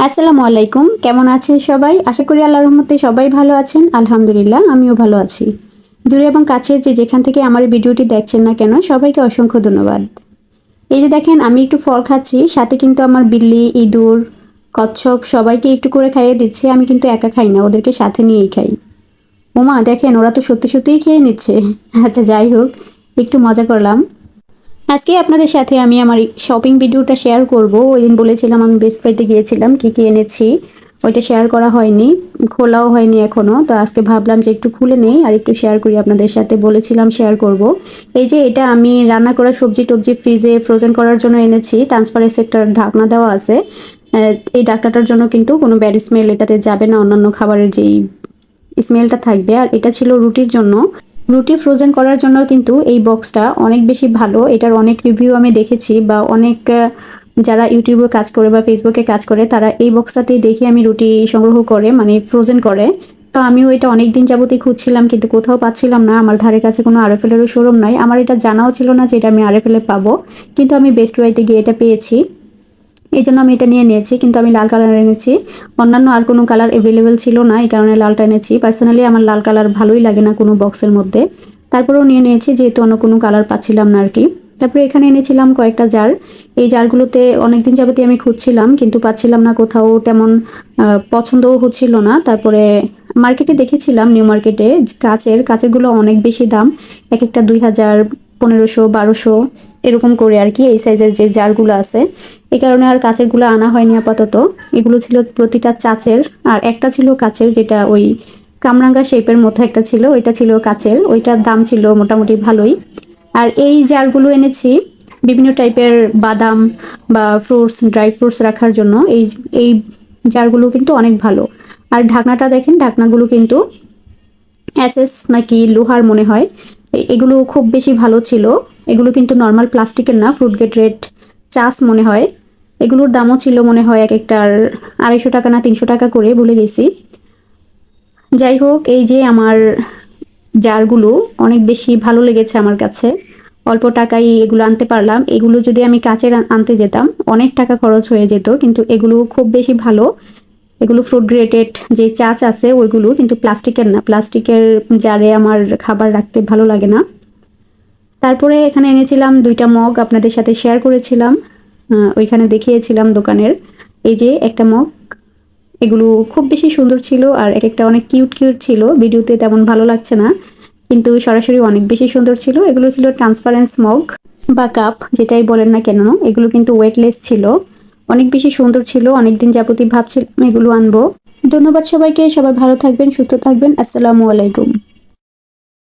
আসসালামু আলাইকুম, কেমন আছেন সবাই? আশা করি আল্লাহর রহমতে সবাই ভালো আছেন। আলহামদুলিল্লাহ, আমিও ভালো আছি। দূরে এবং কাছের যে যেখান থেকে আমার এই ভিডিওটি দেখছেন না কেন, সবাইকে অসংখ্য ধন্যবাদ। এই যে দেখেন, আমি একটু ফল খাচ্ছি, সাথে কিন্তু আমার বিল্লি, ইঁদুর, কচ্ছপ সবাইকে একটু করে খাইয়ে দিচ্ছে। আমি কিন্তু একা খাই না, ওদেরকে সাথে নিয়েই খাই। ওমা দেখেন, ওরা তো সত্যি সত্যিই খেয়ে নিচ্ছে। আচ্ছা, যাই হোক, একটু মজা করলাম। আজকে আপনাদের সাথে আমি আমার শপিং ভিডিওটা শেয়ার করব। ওই দিন বলেছিলাম আমি বেস্ট বাইতে গিয়েছিলাম, কী কী এনেছি। ওইটা শেয়ার করা হয়নি, খোলাও হয়নি এখনও। তো আজকে ভাবলাম যে একটু খুলে নেই আর একটু শেয়ার করি আপনাদের সাথে। বলেছিলাম শেয়ার করব। এই যে এটা আমি রান্না করা সবজি টবজি ফ্রিজে ফ্রোজেন করার জন্য এনেছি। ট্রান্সপারেন্সি একটা ঢাকনা দেওয়া আছে। এই ঢাকনাটার জন্য কিন্তু কোনো ব্যাড স্মেল এটাতে যাবে না, অন্যান্য খাবারের যেই স্মেলটা থাকবে। আর এটা ছিল রুটির জন্য। রুটি ফ্রোজেন করার জন্য কিন্তু এই বক্সটা অনেক বেশি ভালো। এটার অনেক রিভিউ আমি দেখেছি, বা অনেক যারা ইউটিউবে কাজ করে বা ফেসবুকে কাজ করে তারা এই বক্সটাতেই দেখে আমি রুটি সংগ্রহ করে, মানে ফ্রোজেন করে। তো আমিও এটা অনেক দিন যাবতই খুঁজছিলাম, কিন্তু কোথাও পাচ্ছিলাম না। আমার ধারে কাছে কোনো আরএফএলেরও শোরুম নাই। আমার এটা জানাও ছিল না যে এটা আমি আরএফএলে পাবো, কিন্তু আমি বেস্ট বাইতে গিয়ে এটা পেয়েছি। এই জন্য আমি এটা নিয়ে নিয়েছি, কিন্তু আমি লাল কালার এনেছি। অন্যান্য আর কোনো কালার অ্যাভেলেবেল ছিল না, এই কারণে লালটা এনেছি। পার্সোনালি আমার লাল কালার ভালোই লাগে না কোনো বক্সের মধ্যে। তারপরেও নিয়ে নিয়েছি, যেহেতু অন্য কোনো কালার পাচ্ছিলাম না আর কি। তারপরে এখানে এনেছিলাম কয়েকটা জার। এই জারগুলোতে অনেকদিন যাবতীয় আমি খুঁজছিলাম, কিন্তু পাচ্ছিলাম না কোথাও, তেমন পছন্দও হচ্ছিল না। তারপরে মার্কেটে দেখেছিলাম, নিউ মার্কেটে কাচেরগুলো অনেক বেশি দাম। এক একটা 2000, 1500, 1200 এরকম করে আর কি, এই সাইজের যে জারগুলো আছে। এই কারণে আর কাচেরগুলো আনা হয়নি আপাতত। এগুলো ছিল প্রতিটা চাচের, আর একটা ছিল কাচের, যেটা ওই কামরাঙ্গা শেপের মতো একটা ছিল, ওইটা ছিল কাচের। ওইটার দাম ছিল মোটামুটি ভালোই। আর এই জারগুলো এনেছি বিভিন্ন টাইপের বাদাম বা ফ্রুটস, ড্রাই ফ্রুটস রাখার জন্য। এই জারগুলো কিন্তু অনেক ভালো। আর ঢাকনাটা দেখেন, ঢাকনাগুলো কিন্তু এসএস নাকি লোহার মনে হয়। এগুলো খুব বেশি ভালো ছিল। এগুলো কিন্তু নর্মাল প্লাস্টিকের না, ফ্রুট গেট রেড চাস মনে হয়। এগুলোর দামও ছিল মনে হয় এক একটার 250 টাকা না 300 টাকা করে, ভুলে গেছি। যাই হোক, এই যে আমার জারগুলো অনেক বেশি ভালো লেগেছে আমার কাছে। অল্প টাকায় এগুলো আনতে পারলাম। এগুলো যদি আমি কাচের আনতে যেতাম অনেক টাকা খরচ হয়ে যেত, কিন্তু এগুলো খুব বেশি ভালো। এগুলো ফ্রুট গ্রেটেড যে চাচ আছে ওইগুলো, কিন্তু প্লাস্টিকের না। প্লাস্টিকের জারে আমার খাবার রাখতে ভালো লাগে না। তারপরে এখানে এনেছিলাম 2টা মগ, আপনাদের সাথে শেয়ার করেছিলাম, ওইখানে দেখিয়েছিলাম দোকানের। এই যে একটা মগ, এগুলো খুব বেশি সুন্দর ছিল, আর এক একটা অনেক কিউট কিউট ছিল। ভিডিওতে তেমন ভালো লাগছে না, কিন্তু সরাসরি অনেক বেশি সুন্দর ছিল। এগুলো ছিল ট্রান্সপারেন্স মগ বা কাপ, যেটাই বলেন না কেন। এগুলো কিন্তু ওয়েটলেস ছিল, অনেক বেশি সুন্দর ছিল। অনেকদিন যাবতীয় ভাবছিলাম এগুলো আনবো। ধন্যবাদ সবাইকে, সবাই ভালো থাকবেন, সুস্থ থাকবেন। আসসালামু আলাইকুম।